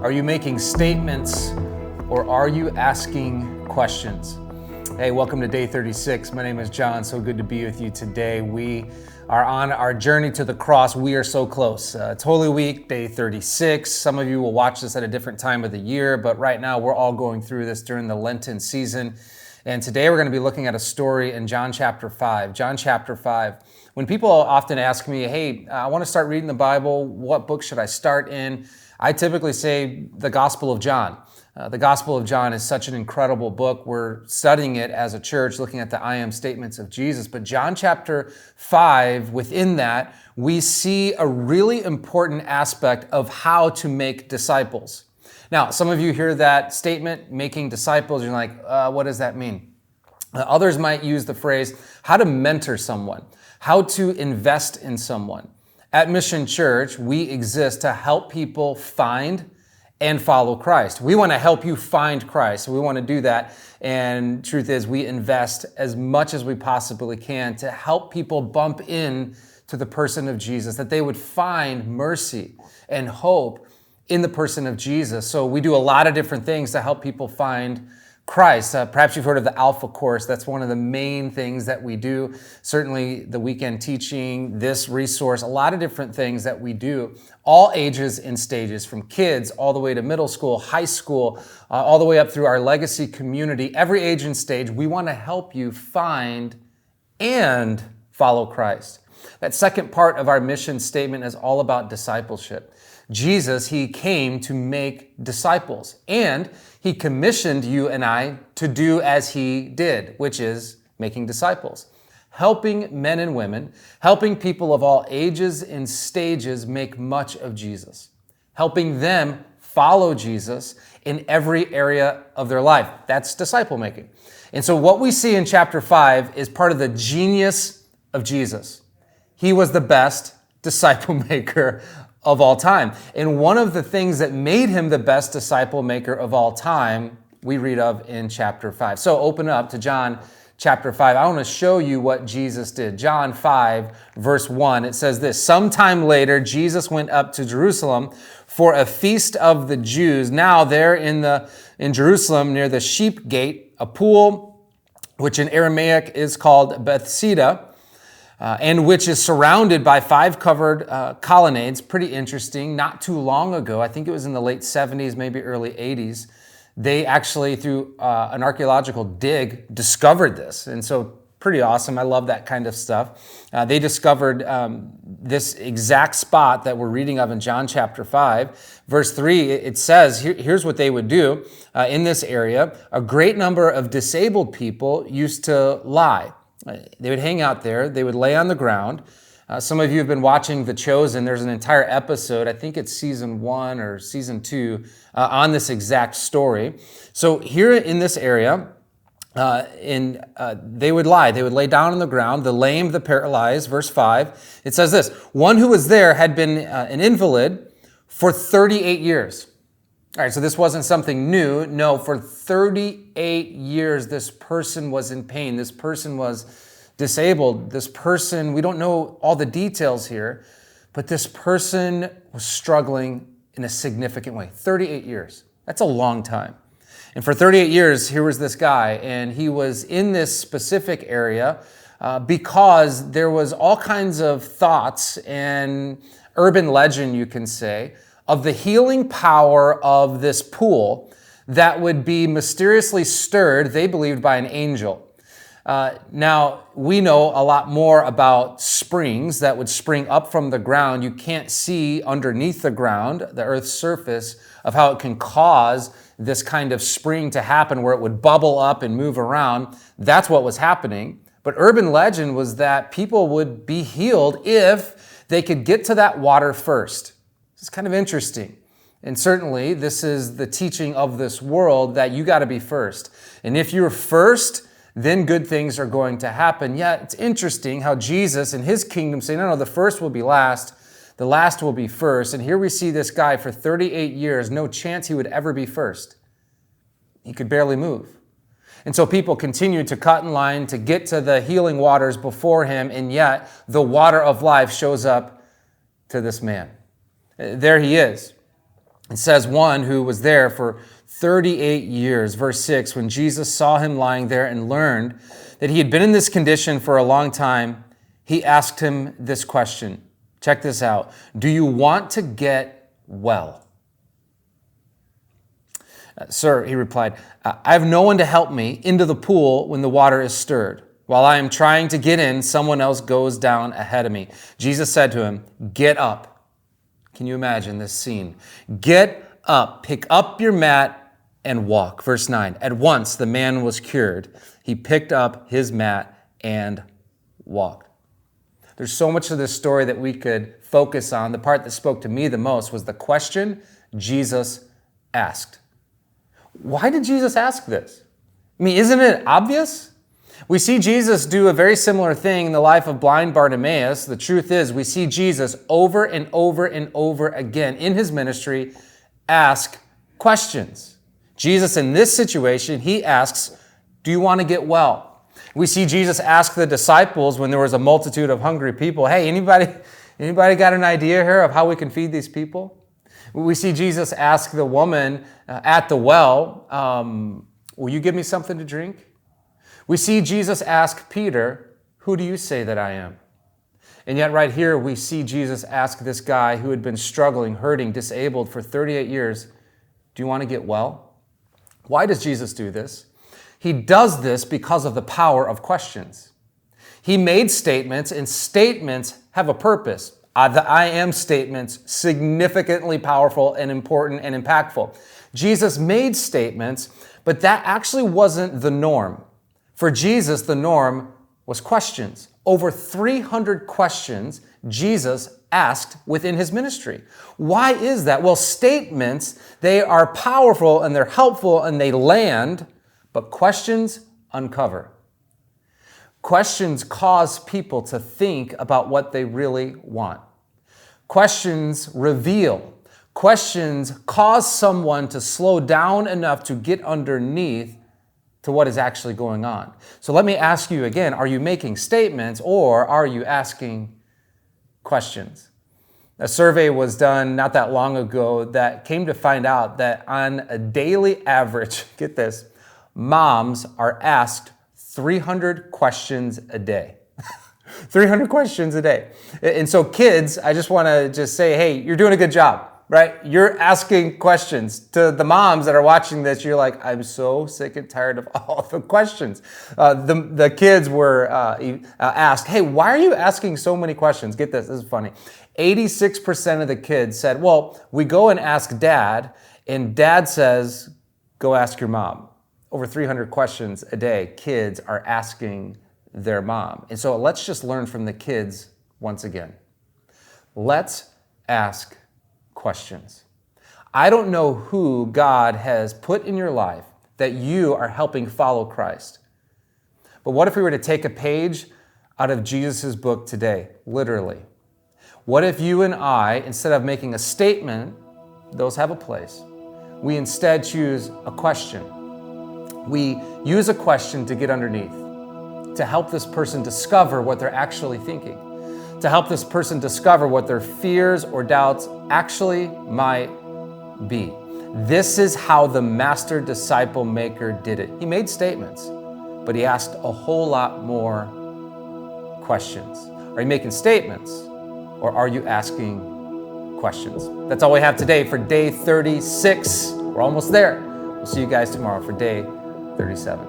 Are you making statements or are you asking questions? Hey, welcome to day 36. My name is John. So good to be with you today. We are on our journey to the cross. We are so close. It's Holy Week, day 36. Some of you will watch this at a different time of the year, but right now we're all going through this during the Lenten season. And today we're going to be looking at a story in John chapter 5. John chapter 5. When people often ask me, hey, I want to start reading the Bible, what book should I start in? I typically say the Gospel of John. The Gospel of John is such an incredible book. We're studying it as a church, looking at the I am statements of Jesus. But John chapter 5, within that, we see a really important aspect of how to make disciples. Now, some of you hear that statement, making disciples, you're like, what does that mean? Others might use the phrase, how to mentor someone, how to invest in someone. At Mission Church, we exist to help people find and follow Christ. We want to help you find Christ. We want to do that. And truth is, we invest as much as we possibly can to help people bump in to the person of Jesus, that they would find mercy and hope in the person of Jesus. So we do a lot of different things to help people find Christ. Perhaps you've heard of the Alpha course. That's one of the main things that we do. Certainly the weekend teaching, this resource, a lot of different things that we do, all ages and stages, from kids all the way to middle school, high school, all the way up through our legacy community. Every age and stage, we want to help you find and follow Christ. That second part of our mission statement is all about discipleship. Jesus, he came to make disciples, and he commissioned you and I to do as he did, which is making disciples, helping men and women, helping people of all ages and stages make much of Jesus, helping them follow Jesus in every area of their life. That's disciple making. And so what we see in chapter 5 is part of the genius of Jesus. He was the best disciple maker of all time. And one of the things that made him the best disciple maker of all time, we read of in chapter 5. So open up to John chapter 5. I want to show you what Jesus did. John 5, verse 1, it says this: "Sometime later, Jesus went up to Jerusalem for a feast of the Jews. Now there in Jerusalem, near the sheep gate, a pool, which in Aramaic is called Bethesda, and which is surrounded by 5 covered colonnades." Pretty interesting. Not too long ago, I think it was in the late 70s, maybe early 80s, they actually, through an archaeological dig, discovered this. And so pretty awesome. I love that kind of stuff. They discovered this exact spot that we're reading of in John chapter 5. Verse 3, it says, here's what they would do in this area. A great number of disabled people used to lie. They would hang out there. They would lay on the ground. Some of you have been watching The Chosen. There's an entire episode, I think it's season 1 or season 2, on this exact story. So here in this area, they would lie. They would lay down on the ground, the lame, the paralyzed. Verse 5, it says this: "One who was there had been an invalid for 38 years. All right, so this wasn't something new. No, for 38 years, this person was in pain. This person was disabled. This person, we don't know all the details here, but this person was struggling in a significant way. 38 years. That's a long time. And for 38 years, here was this guy, and he was in this specific area because there was all kinds of thoughts and urban legend, you can say, of the healing power of this pool that would be mysteriously stirred, they believed, by an angel. Now, we know a lot more about springs that would spring up from the ground. You can't see underneath the ground, the earth's surface, of how it can cause this kind of spring to happen where it would bubble up and move around. That's what was happening. But urban legend was that people would be healed if they could get to that water first. It's kind of interesting. And certainly this is the teaching of this world, that you got to be first. And if you're first, then good things are going to happen. Yet it's interesting how Jesus in his kingdom say, no, the first will be last, the last will be first. And here we see this guy for 38 years, no chance he would ever be first. He could barely move. And so people continued to cut in line to get to the healing waters before him, and yet the water of life shows up to this man. There he is. It says one who was there for 38 years. Verse 6, when Jesus saw him lying there and learned that he had been in this condition for a long time, he asked him this question. Check this out. Do you want to get well? Sir, he replied, I have no one to help me into the pool when the water is stirred. While I am trying to get in, someone else goes down ahead of me. Jesus said to him, get up. Can you imagine this scene? Get up, pick up your mat and walk. Verse 9, at once the man was cured. He picked up his mat and walked. There's so much of this story that we could focus on. The part that spoke to me the most was the question Jesus asked. Why did Jesus ask this? I mean, isn't it obvious? We see Jesus do a very similar thing in the life of blind Bartimaeus. The truth is, we see Jesus over and over and over again in his ministry ask questions. Jesus, in this situation, he asks, do you want to get well? We see Jesus ask the disciples when there was a multitude of hungry people, hey, anybody got an idea here of how we can feed these people? We see Jesus ask the woman at the well, will you give me something to drink? We see Jesus ask Peter, who do you say that I am? And yet right here we see Jesus ask this guy who had been struggling, hurting, disabled for 38 years, do you want to get well? Why does Jesus do this? He does this because of the power of questions. He made statements, and statements have a purpose. The I am statements, significantly powerful and important and impactful. Jesus made statements, but that actually wasn't the norm. For Jesus, the norm was questions. Over 300 questions Jesus asked within his ministry. Why is that? Well, statements, they are powerful and they're helpful and they land, but questions uncover. Questions cause people to think about what they really want. Questions reveal. Questions cause someone to slow down enough to get underneath to what is actually going on. So let me ask you again, are you making statements or are you asking questions? A survey was done not that long ago that came to find out that on a daily average, get this, moms are asked 300 questions a day. 300 questions a day. And so kids, I just want to just say, hey, you're doing a good job, right? You're asking questions. To the moms that are watching this, you're like, I'm so sick and tired of all the questions. The kids were asked, hey, why are you asking so many questions? Get this is funny. 86% of the kids said, well, we go and ask dad, and dad says, go ask your mom. Over 300 questions a day, kids are asking their mom. And so let's just learn from the kids once again. Let's ask questions. I don't know who God has put in your life that you are helping follow Christ. But what if we were to take a page out of Jesus' book today, literally? What if you and I, instead of making a statement, those have a place, we instead choose a question. We use a question to get underneath, to help this person discover what they're actually thinking, to help this person discover what their fears or doubts actually might be. This is how the master disciple maker did it. He made statements, but he asked a whole lot more questions. Are you making statements or are you asking questions? That's all we have today for day 36. We're almost there. We'll see you guys tomorrow for day 37.